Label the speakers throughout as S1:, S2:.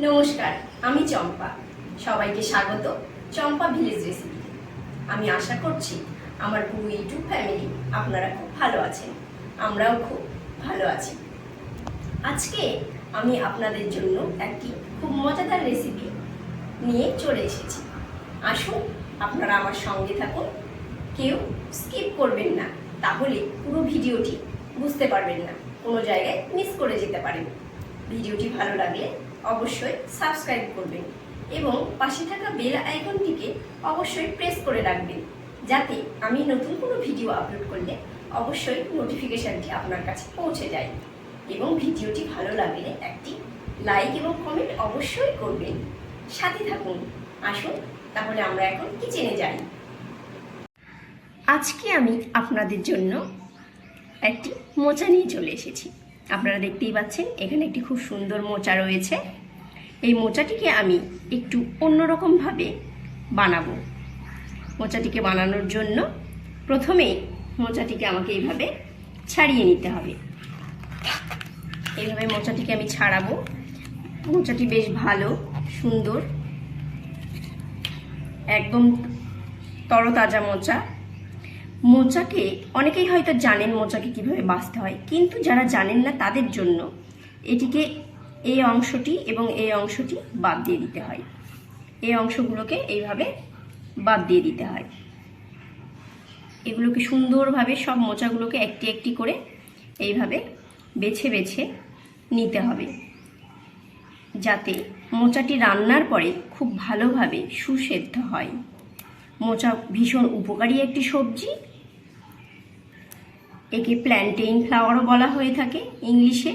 S1: নমস্কার, আমি চম্পা। সবাইকে স্বাগত চম্পা ভিলেজ রেসিপি। আমি আশা করছি আমার পুরো ইউটিউব ফ্যামিলি আপনারা খুব ভালো আছেন, আমরাও খুব ভালো আছি। আজকে আমি আপনাদের জন্য একটি খুব মজাদার রেসিপি নিয়ে চলে এসেছি। আসুন আপনারা আমার সঙ্গে থাকুন, কেউ স্কিপ করবেন না, তাহলে পুরো ভিডিওটি বুঝতে পারবেন না, কোনো জায়গায় মিস করে যেতে পারেন। ভিডিওটি ভালো লাগলে অবশ্যই সাবস্ক্রাইব করবেন এবং পাশে থাকা বেল আইকনটিকে অবশ্যই প্রেস করে রাখবেন, যাতে আমি নতুন কোনো ভিডিও আপলোড করলে অবশ্যই নোটিফিকেশানটি আপনার কাছে পৌঁছে যায়। এবং ভিডিওটি ভালো লাগলে একটি লাইক এবং কমেন্ট অবশ্যই করবেন। সাথে থাকুন। আসুন তাহলে আমরা এখন কিচেনে যাই। আজকে আমি আপনাদের জন্য একটি মোচা নিয়ে চলে এসেছি। আপনারা দেখতেই পাচ্ছেন এখানে একটি খুব সুন্দর মোচা রয়েছে। এই মোচাটিকে আমি একটু অন্যরকমভাবে বানাবো। মোচাটিকে বানানোর জন্য প্রথমেই মোচাটিকে আমাকে এইভাবে ছাড়িয়ে নিতে হবে। এইভাবে মোচাটিকে আমি ছাড়াবো। মোচাটি বেশ ভালো, সুন্দর, একদম তরতাজা মোচা। মোচাকে অনেকেই হয়তো জানেন মোচাকে কিভাবে বাছতে হয়, কিন্তু যারা জানেন না তাদের জন্য এটিকে এই অংশটি এবং এই অংশটি বাদ দিয়ে দিতে হয়। এই অংশগুলোকে এইভাবে বাদ দিয়ে দিতে হয়। এগুলোকে সুন্দরভাবে সব মোচাগুলোকে একটি একটি করে এইভাবে বেছে বেছে নিতে হবে, যাতে মোচাটি রান্নার পরে খুব ভালোভাবে সুসেদ্ধ হয়। মোচা ভীষণ উপকারী একটি সবজি। একে প্ল্যান্টেইন ফ্লাওয়ারও বলা হয়ে থাকে ইংলিশে।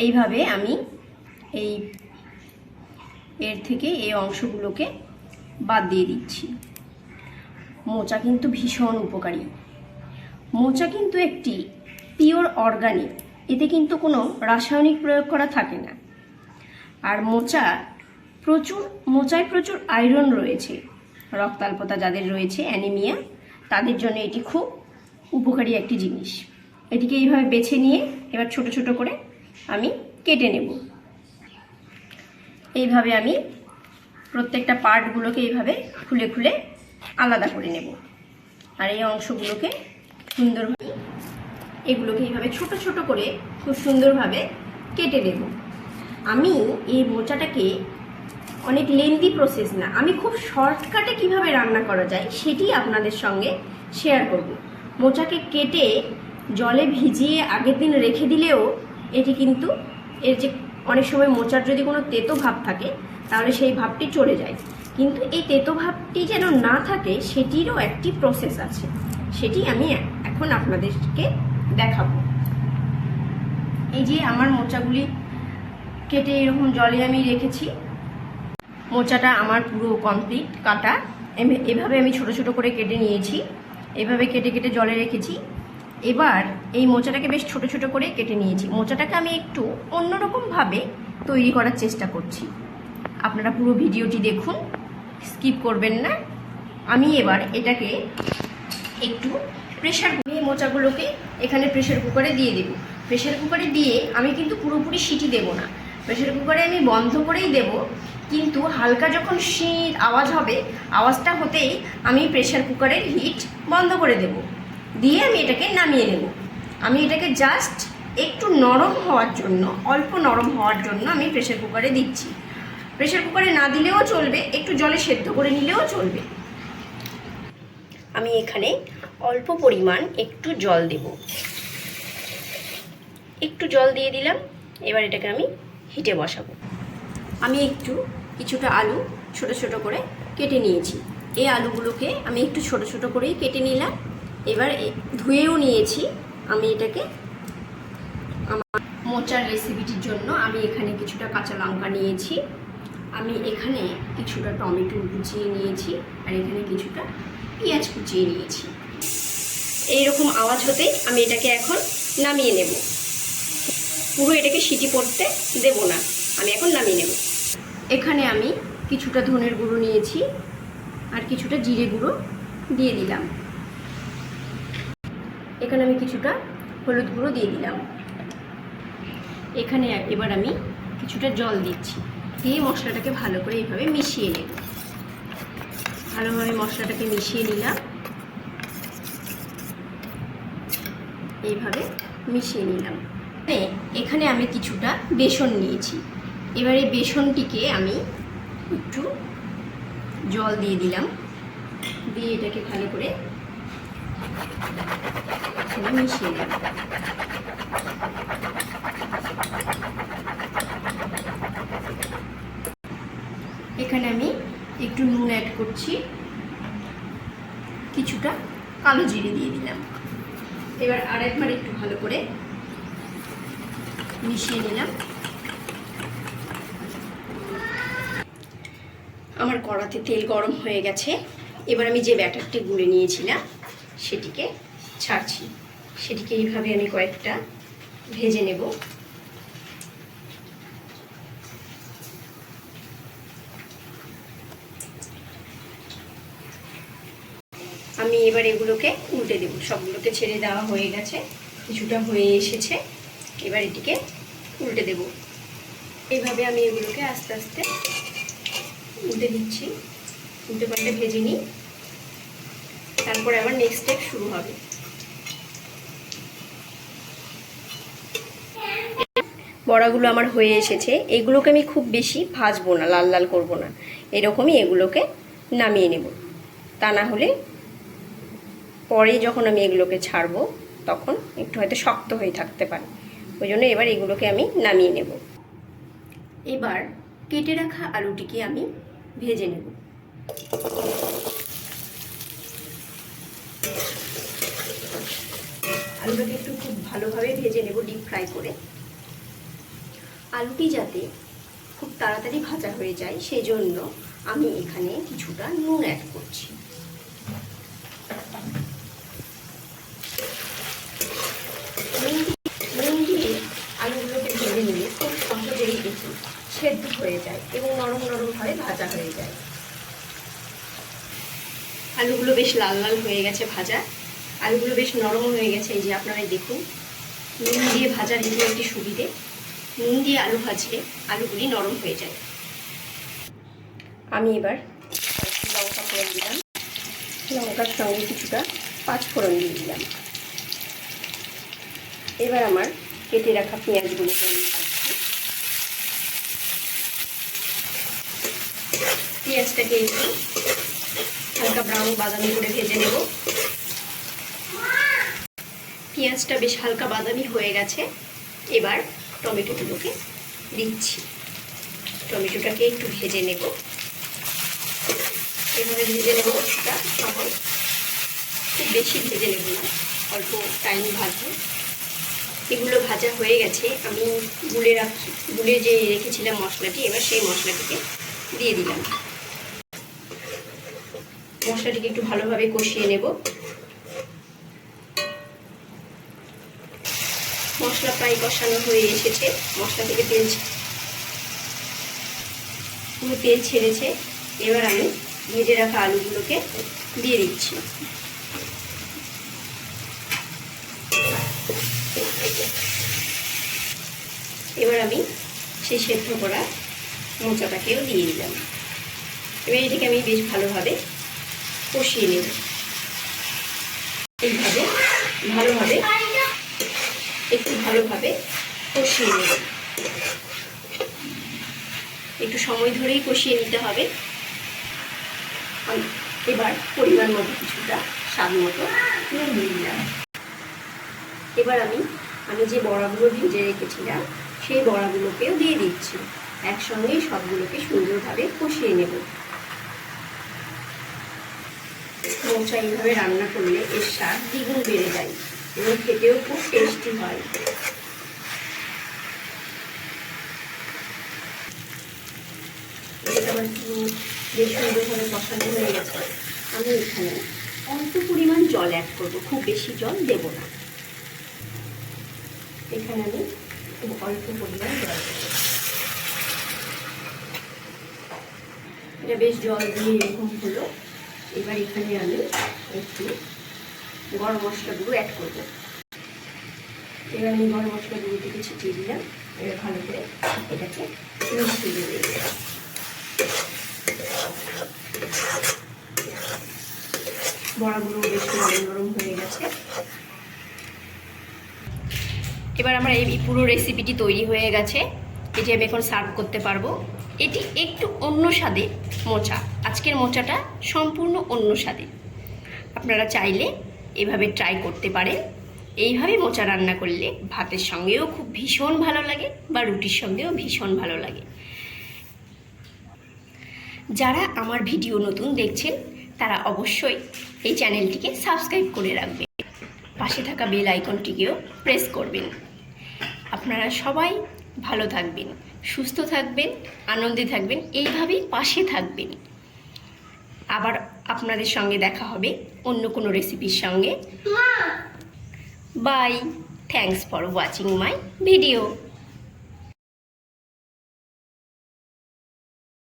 S1: এইভাবে আমি এর থেকে এই অংশগুলোকে বাদ দিয়ে দিচ্ছি। মোচা কিন্তু ভীষণ উপকারী। মোচা কিন্তু একটি পিওর অর্গানিক, এতে কিন্তু কোনো রাসায়নিক প্রয়োগ করা থাকে না। আর মোচায় প্রচুর আয়রন রয়েছে। রক্তাল্পতা যাদের রয়েছে, অ্যানিমিয়া, তাদের জন্য এটি খুব উপকারী একটি জিনিস। এটিকে এইভাবে বেছে নিয়ে এবার ছোট ছোট করে আমি কেটে নেব। এইভাবে আমি প্রত্যেকটা পার্টগুলোকে এইভাবে খুলে খুলে আলাদা করে নেব। আর এই অংশগুলোকে সুন্দরভাবে এগুলোকে এইভাবে ছোট ছোট করে খুব সুন্দরভাবে কেটে নেব। আমি এই মোচাটাকে অনেক লেন্দি প্রসেস না, আমি খুব শর্টকাটে কিভাবে রান্না করা যায় সেটি আপনাদের সঙ্গে শেয়ার করব। মোচাকে কেটে জলে ভিজিয়ে আগের দিন রেখে দিলেও এটি কিন্তু এর যে অনেক সময় মোচার যদি কোনো তেতো ভাব থাকে তাহলে সেই ভাবটি চলে যায়, কিন্তু এই তেতো ভাবটি যেন না থাকে সেটিরও একটি প্রসেস আছে, সেটি আমি এখন আপনাদেরকে দেখাবো। এই যে আমার মোচাগুলি কেটে এরকম জলে আমি রেখেছি। মোচাটা আমার পুরো কমপ্লিট কাটা। এভাবে আমি ছোট ছোট করে কেটে নিয়েছি। এভাবে কেটে কেটে জলে রেখেছি। এবার এই মোচাটাকে বেশ ছোট ছোট করে কেটে নিয়েছি। মোচাটাকে আমি একটু অন্যরকমভাবে তৈরি করার চেষ্টা করছি। আপনারা পুরো ভিডিওটি দেখুন, স্কিপ করবেন না। আমি এবার এটাকে একটু মোচাগুলোকে এখানে প্রেশার কুকারে দিয়ে দেব। প্রেশার কুকারে দিয়ে আমি কিন্তু পুরোপুরি সিটি দেব না, প্রেশার কুকারে আমি বন্ধ করেই দেব, কিন্তু হালকা যখন শিট আওয়াজ হবে, আওয়াজটা হতেই আমি প্রেশার কুকারের হিট বন্ধ করে দেব, দিয়ে আমি এটাকে নামিয়ে নেব। আমি এটাকে জাস্ট একটু নরম হওয়ার জন্য, অল্প নরম হওয়ার জন্য আমি প্রেশার কুকারে দিচ্ছি। প্রেশার কুকারে না দিলেও চলবে, একটু জলে সেদ্ধ করে নিলেও চলবে। আমি এখানে অল্প পরিমাণ একটু জল দেব, একটু জল দিয়ে দিলাম। এবার এটাকে আমি হিটে বসাবো। আমি কিছুটা আলু ছোট ছোট করে কেটে নিয়েছি। এই আলুগুলোকে আমি একটু ছোট ছোট করেই কেটে নিলাম। এবার ধুয়েও নিয়েছি। আমি এটাকে আমার মোচার রেসিপিটির জন্য আমি এখানে কিছুটা কাঁচা লঙ্কা নিয়েছি, আমি এখানে কিছুটা টমেটো কুচিয়ে নিয়েছি, আর এখানে কিছুটা পেঁয়াজ কুচিয়ে নিয়েছি। এইরকম আওয়াজ হতেই আমি এটাকে এখন নামিয়ে নেব। পুরো এটাকে সিটি পড়তে দেব না, আমি এখন নামিয়ে নেব। এখানে আমি কিছুটা ধনের গুঁড়ো নিয়েছি আর কিছুটা জিরে গুঁড়ো দিয়ে দিলাম। এখানে আমি কিছুটা হলুদ গুঁড়ো দিয়ে দিলাম। এখানে এবার আমি কিছুটা জল দিচ্ছি, দিয়ে মশলাটাকে ভালো করে এইভাবে মিশিয়ে নেব। ভালোভাবে মশলাটাকে মিশিয়ে নিলাম, এইভাবে মিশিয়ে নিলাম। এখানে আমি কিছুটা বেসন নিয়েছি। এবার এই বেসনটিকে আমি একটু জল দিয়ে দিলাম, দিয়ে এটাকে ভালো করে মিশিয়ে নেব। এখানে আমি একটু নুন অ্যাড করছি, কিছুটা কালো জিরে দিয়ে দিলাম। এবার আরেকবার একটু ভালো করে মিশিয়ে নিলাম। আমার কড়াতে তেল গরম হয়ে গেছে। এবার আমি যে ব্যাটারটি গুলে নিয়েছিলাম সেটিকে ছাড়ছি। সেটিকে এইভাবে আমি কয়েকটা ভেজে নেব। আমি এবার এগুলোকে উল্টে দেব। সবগুলোকে ছেড়ে দেওয়া হয়ে গেছে, কিছুটা হয়ে এসেছে। এবার এটিকে উল্টে দেব। এইভাবে আমি এগুলোকে আস্তে আস্তে উল্টে দিচ্ছি, উল্টে পাল্টে ভেজে নিই। তারপরে আবার নেক্সট স্টেপ শুরু হবে। বড়াগুলো আমার হয়ে এসেছে। এগুলোকে আমি খুব বেশি ভাজবো না, লাল লাল করব না, এরকমই এগুলোকে নামিয়ে নেব। তা না হলে পরে যখন আমি এগুলোকে ছাড়বো তখন একটু হয়তো শক্ত হয়ে থাকতে পারে। ওই জন্য এবার এগুলোকে আমি নামিয়ে নেব। এবার কেটে রাখা আলুটিকে আমি ভেজে নেব। আলুটাকে একটু খুব ভালোভাবে ভেজে নেব, ডিপ ফ্রাই করে। আলুটি যাতে খুব তাড়াতাড়ি ভাজা হয়ে যায় সেই জন্য আমি এখানে কিছুটা নুন অ্যাড করছি। নুন দিয়ে আলুগুলোকে ভেজে নিলে খুব সহজেই এটি সেদ্ধ হয়ে যায় এবং নরম নরমভাবে ভাজা হয়ে যায়। আলুগুলো বেশ লাল লাল হয়ে গেছে ভাজা, আলুগুলো বেশ নরম হয়ে গেছে। এই যে আপনারাই দেখুন, নুন দিয়ে ভাজার এটি একটি সুবিধে। নুন দিয়ে আলু ভাজলে আলুগুলি নরম হয়ে যায়। আমি এবার লঙ্কা ফোড়ন দিলাম, লঙ্কার সঙ্গে কিছুটা পাঁচফোড়ন দিয়ে দিলাম। এবার আমার কেটে রাখা পেঁয়াজগুলোকে আমি ভাজছি। পেঁয়াজটাকে একটু হালকা ব্রাউন বাদামি করে ভেজে নেব। পেঁয়াজটা বেশ হালকা বাদামি হয়ে গেছে। এবার টমেটোগুলোকে দিচ্ছি। টমেটোটাকে একটু ভেজে নেব, এভাবে ভেজে নেব কিছুটা সময়, খুব বেশি ভেজে নেব না, অল্প টাইম ভাজবো। এগুলো ভাজা হয়ে গেছে। আমি গুলে যে রেখেছিলাম মশলাটি, এবার সেই মশলাটিকে দিয়ে দিলাম। মশলাটিকে একটু ভালোভাবে কষিয়ে নেব। মশলা প্রায় কষানো হয়ে এসেছে, মশলা থেকে পুরো তেল ছেড়েছে। এবার আমি ভেজে রাখা আলুগুলোকে দিয়ে দিচ্ছি। এবার আমি সেই সেদ্ধ করা মোচাটাকেও দিয়ে দিলাম। এবার এটাকে আমি বেশ ভালোভাবে কষিয়ে নেব। এইভাবে একটু ভালোভাবে কষিয়ে নেব। একটু সময় ধরেই কষিয়ে নিতে হবে। এবার পরিমাণ মতো কিছুটা স্বাদ মতো নুন দিয়ে দিলাম। এবার আমি যে বড়াগুলো ভেজে রেখেছিলাম সেই বড়াগুলোকেও দিয়ে দিচ্ছি। একসঙ্গেই সবগুলোকে সুন্দরভাবে কষিয়ে নেব। মোচা এইভাবে রান্না করলে এর স্বাদ দ্বিগুণ বেড়ে যায় এবং খেতেও খুব টেস্টি হয়। এটা আমার বেশ সুন্দরভাবে কষানো হয়ে গেছে। আমি এখানে অল্প পরিমাণ জল অ্যাড করব, খুব বেশি জল দেব না। এখানে আমি খুব অল্প পরিমাণ জল দেব। এটা বেশ জল দিয়ে এরকম হলো। এবার এখানে আমি একটু গরম মশলা গুঁড়ো অ্যাড করব। এবার আমি গরম মশলা গুঁড়ো থেকে ছিটিয়ে দিলাম। এবার ভালো করে এটাকে মিশিয়ে দেবে। বড়াগুলো বেশ নরম নরম হয়ে গেছে। এবার আমার এই পুরো রেসিপিটি তৈরি হয়ে গেছে। এটি আমি এখন সার্ভ করতে পারবো। এটি একটু অন্য স্বাদের মোচা। আজকের মোচাটা সম্পূর্ণ অন্য স্বাদের। আপনারা চাইলে এভাবে ট্রাই করতে পারেন। এইভাবে মোচা রান্না করলে ভাতের সঙ্গেও খুব ভীষণ ভালো লাগে বা রুটির সঙ্গেও ভীষণ ভালো লাগে। যারা আমার ভিডিও নতুন দেখছেন তারা অবশ্যই এই চ্যানেলটিকে সাবস্ক্রাইব করে রাখবেন। পাশে থাকা বেল আইকনটিকেও প্রেস করবেন। আপনারা সবাই ভালো থাকবেন, সুস্থ থাকবেন, আনন্দে থাকবেন, এইভাবেই পাশে থাকবেন। আবার আপনাদের সঙ্গে দেখা হবে অন্য কোনো রেসিপির সঙ্গে। Bye. Thanks for watching my video.